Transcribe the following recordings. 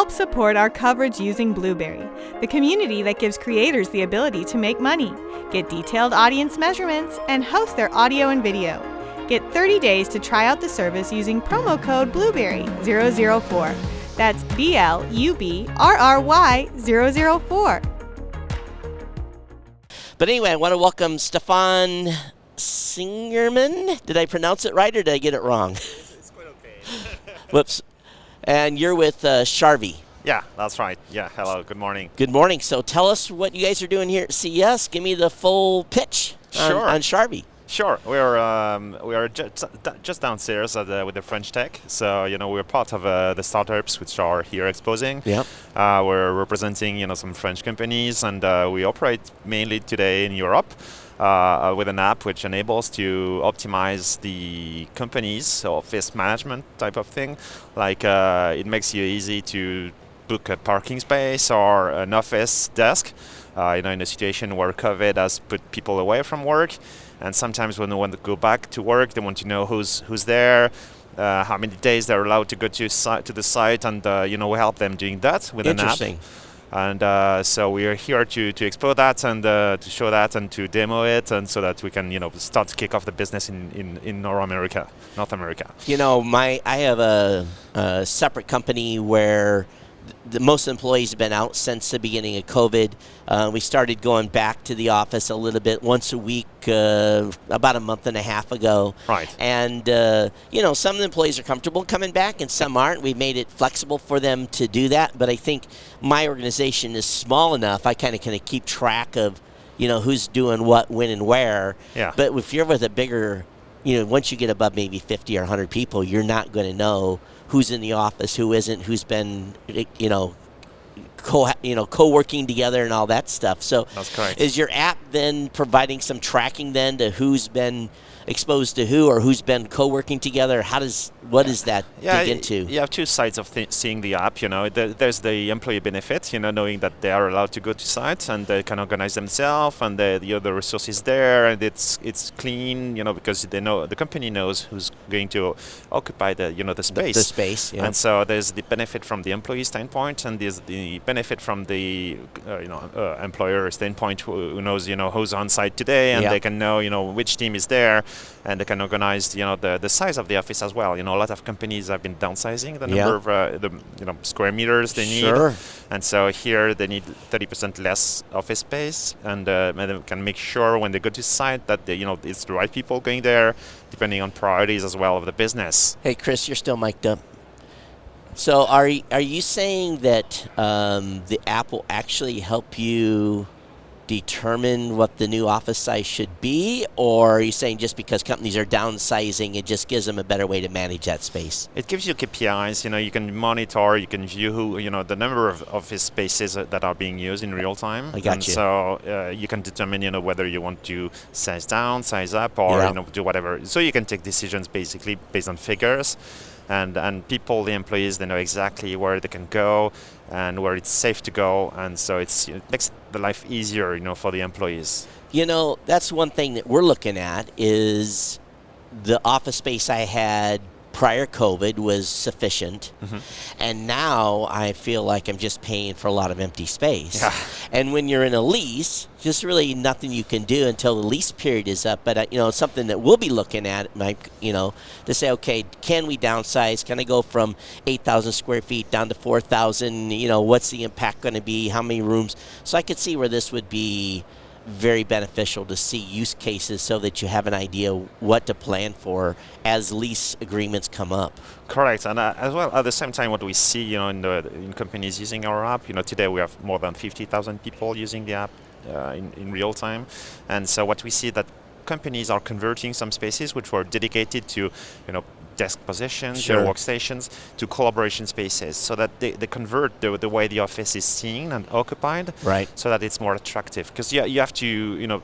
Help support our coverage using Blueberry, the community that gives creators the ability to make money, get detailed audience measurements, and host their audio and video. Get 30 days to try out the service using promo code Blueberry004. That's BLUBRRY004. But anyway, I want to welcome Stefan Singerman. Did I pronounce it right or did I get it wrong? It's quite okay. Whoops. And you're with Sharvy. Yeah, that's right. Yeah, hello, good morning. Good morning. So tell us what you guys are doing here at CES. Give me the full pitch on Sharvy. Sure. We are just downstairs with the French Tech. So we're part of the startups which are here exposing. Yeah. We're representing some French companies, and we operate mainly today in Europe with an app which enables to optimize the company's office management type of thing. Like it makes it easy to book a parking space or an office desk. In a situation where COVID has put people away from work. And sometimes when they want to go back to work, they want to know who's there, how many days they're allowed to go to the site, and we help them doing that with an app. And so we are here to explore that and to show that and to demo it, and so that we can start to kick off the business in North America. I have a separate company where most employees have been out since the beginning of COVID. We started going back to the office a little bit once a week about a month and a half ago. Right. And, some of the employees are comfortable coming back and some aren't. We've made it flexible for them to do that. But I think my organization is small enough, I kind of keep track of, who's doing what, when, and where. Yeah. But if you're with a bigger, once you get above maybe 50 or 100 people, you're not going to know who's in the office, who isn't, who's been, co-working together and all that stuff. So that's correct. Is your app then providing some tracking then to who's been exposed to who or who's been co-working together? What is that dig into? You have two sides of seeing the app. There's the employee benefit, knowing that they are allowed to go to sites and they can organize themselves, and the other resources there, and it's clean, because they know, the company knows who's going to occupy the space. The space, yeah. And so there's the benefit from the employee standpoint, and there's the benefit from the employer standpoint, who knows who's on site today, and they can know which team is there. And they can organize, the size of the office as well. A lot of companies have been downsizing the number of square meters they need. Sure. And so here they need 30% less office space, and they can make sure when they go to site that it's the right people going there, depending on priorities as well of the business. Hey, Chris, you're still mic'd up. So are you saying that the app will actually help you determine what the new office size should be, or are you saying just because companies are downsizing, it just gives them a better way to manage that space? It gives you KPIs. You can monitor, you can view the number of office spaces that are being used in real time. I got and you. So you can determine whether you want to size down, size up, or do whatever. So you can take decisions basically based on figures. And people, the employees, they know exactly where they can go and where it's safe to go, and so it makes the life easier, for the employees. That's one thing that we're looking at is the office space I had prior COVID was sufficient, and now I feel like I'm just paying for a lot of empty space. Yeah. And when you're in a lease, just really nothing you can do until the lease period is up. But it's something that we'll be looking at, Mike. To say, okay, can we downsize? Can I go from 8,000 square feet down to 4,000? What's the impact going to be? How many rooms? So I could see where this would be very beneficial to see use cases so that you have an idea what to plan for as lease agreements come up. Correct, and as well at the same time, what we see, in companies using our app, today we have more than 50,000 people using the app in real time, and so what we see that companies are converting some spaces which were dedicated to, desk positions, their workstations, to collaboration spaces, so that they convert the way the office is seen and occupied, right? So that it's more attractive. Because you have to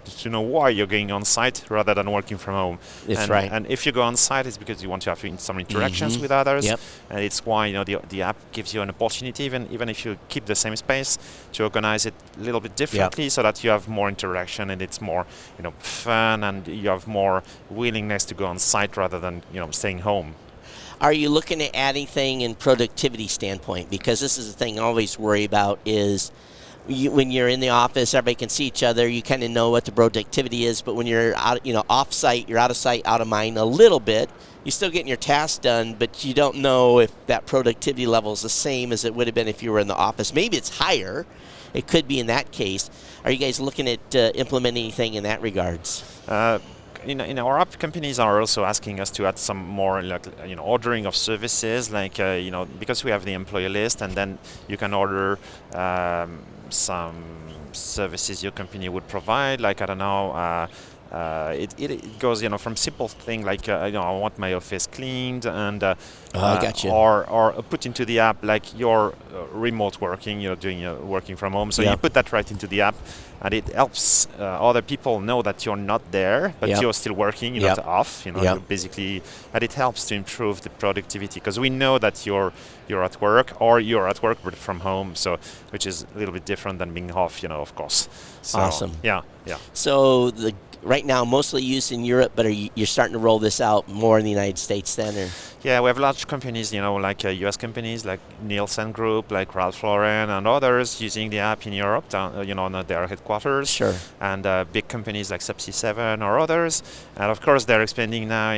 to know why you're going on site rather than working from home. That's right. And if you go on site, it's because you want to have some interactions with others. Yep. And it's why the app gives you an opportunity, even if you keep the same space, to organize it a little bit differently, so that you have more interaction and it's more fun, and you have more willingness to go on site rather than staying home. are you looking at adding anything in productivity standpoint? Because this is the thing I always worry about is when you're in the office, everybody can see each other. You kind of know what the productivity is, but when you're out, off site, you're out of sight, out of mind a little bit. You're still getting your tasks done, but you don't know if that productivity level is the same as it would have been if you were in the office. Maybe it's higher. It could be in that case. Are you guys looking at implementing anything in that regards? In our app, companies are also asking us to add some more, ordering of services, because we have the employee list, and then you can order some services your company would provide. Like, I don't know, it goes, from simple thing like, I want my office cleaned, and I got you. or put into the app like your remote working, doing working from home. So you put that right into the app, and it helps other people know that you're not there, but you're still working. You're not off. Basically, and it helps to improve the productivity, because we know that you're at work, or you're at work but from home. So, which is a little bit different than being off. Of course. So, awesome. Yeah. So right now mostly used in Europe, but you're starting to roll this out more in the United States then? Or? Yeah, we have large companies, like US companies like Nielsen Group, like Ralph Lauren and others using the app in Europe, on their headquarters. Sure. And big companies like Subsea 7 or others. And of course, they're expanding now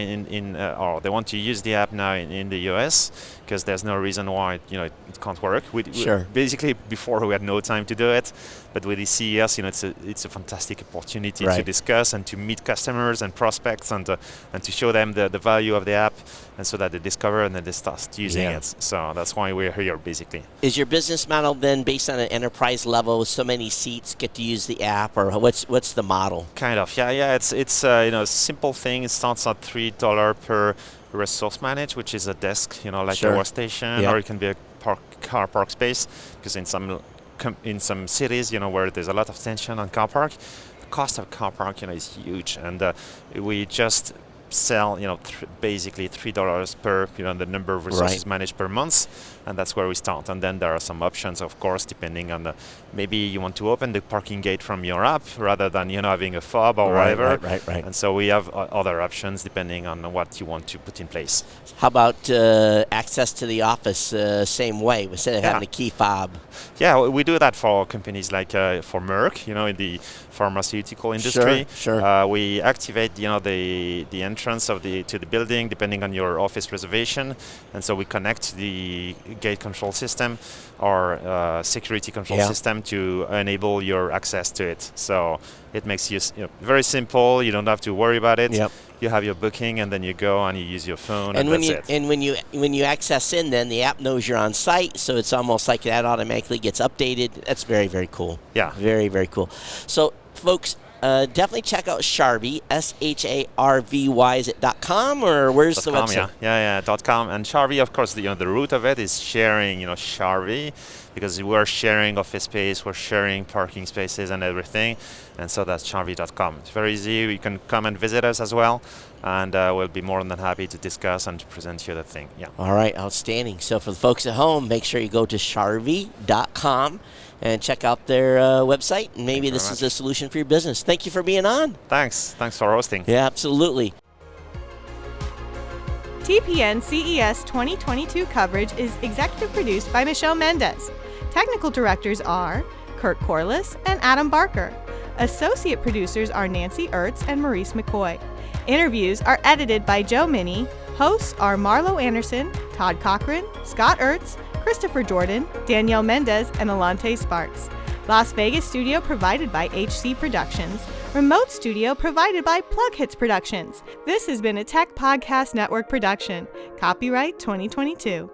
or they want to use the app now in the US, because there's no reason why it can't work. Sure. Basically, before we had no time to do it, but with the CES, it's a fantastic opportunity to discuss and to meet customers and prospects, and to show them the value of the app, and so that they discover and then they start using it. So that's why we're here, basically. Is your business model then based on an enterprise level with so many seats get to use the app, or what's the model? Kind of, yeah. It's a simple thing. It starts at $3 per resource manage, which is a desk, like a workstation, or it can be a car park space, because in some cities, where there's a lot of tension on car park, the cost of car park, is huge, and we just sell, basically $3 per, the number of resources managed per month, and that's where we start. And then there are some options, of course, depending on maybe you want to open the parking gate from your app rather than having a fob or whatever. Right. And so we have other options depending on what you want to put in place. How about access to the office? Same way, instead of having a key fob. Yeah, we do that for companies like for Merck, in the pharmaceutical industry. Sure. We activate, the entrance to the building depending on your office reservation, and so we connect the gate control system or security control system to enable your access to it. So it makes you very simple. You don't have to worry about it. Yep. You have your booking, and then you go and you use your phone, and when that's it. And when you access in, then the app knows you're on site, so it's almost like that automatically gets updated. That's very, very cool. Yeah. Very, very cool. So, folks, definitely check out Sharvy, Sharvy. Is it .com, or where's the website? Yeah, .com. And Sharvy, of course, the root of it is sharing, Sharvy, because we're sharing office space, we're sharing parking spaces and everything. And so that's Sharvy.com. It's very easy. You can come and visit us as well, and we'll be more than happy to discuss and to present you the thing. Yeah. All right, outstanding. So for the folks at home, make sure you go to Sharvy.com and check out their website, and maybe this is a solution for your business. Thank you for being on. Thanks for hosting. Yeah, absolutely. TPN CES 2022 coverage is executive produced by Michelle Mendez. Technical directors are Kirk Corliss and Adam Barker. Associate producers are Nancy Ertz and Maurice McCoy. Interviews are edited by Joe Minnie. Hosts are Marlo Anderson, Todd Cochran, Scott Ertz, Christopher Jordan, Danielle Mendez, and Alante Sparks. Las Vegas studio provided by HC Productions. Remote studio provided by PLUGHITZ Productions. This has been a Tech Podcast Network production. Copyright 2022.